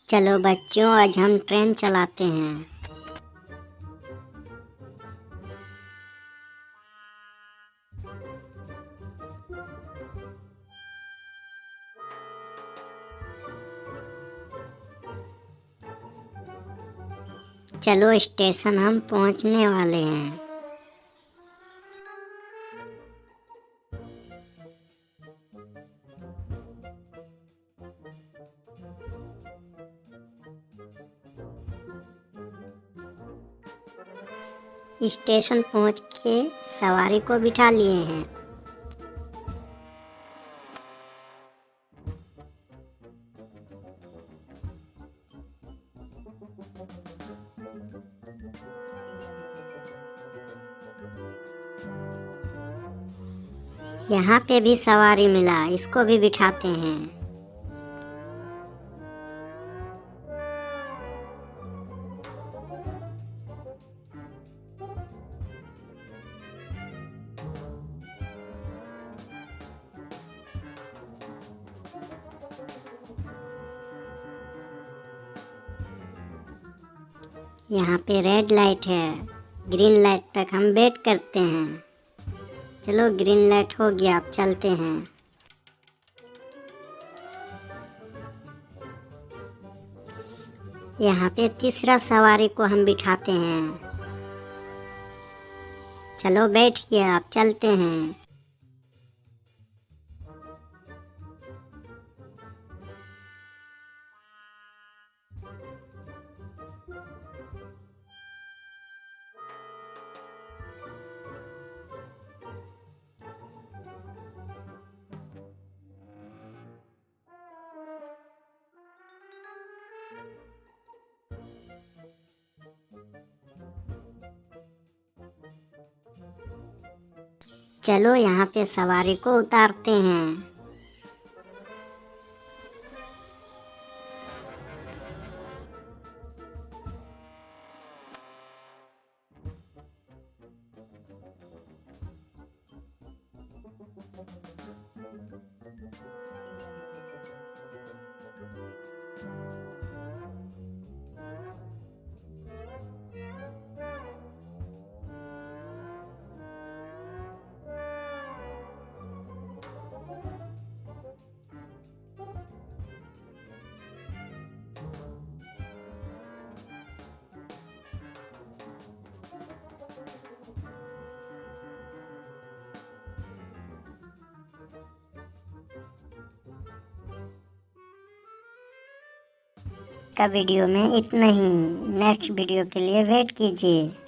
चलो बच्चों, आज हम ट्रेन चलाते हैं। चलो, स्टेशन हम पहुंचने वाले हैं। स्टेशन पहुंच के सवारी को बिठा लिए हैं। यहाँ पे भी सवारी मिला, इसको भी बिठाते हैं। यहाँ पे रेड लाइट है, ग्रीन लाइट तक हम वेट करते हैं। चलो, ग्रीन लाइट हो गया, अब चलते हैं। यहाँ पे तीसरा सवारी को हम बिठाते हैं। चलो, बैठ गया, अब चलते हैं। चलो, यहाँ पे सवारी को उतारते हैं। का वीडियो में इतना ही। नेक्स्ट वीडियो के लिए वेट कीजिए।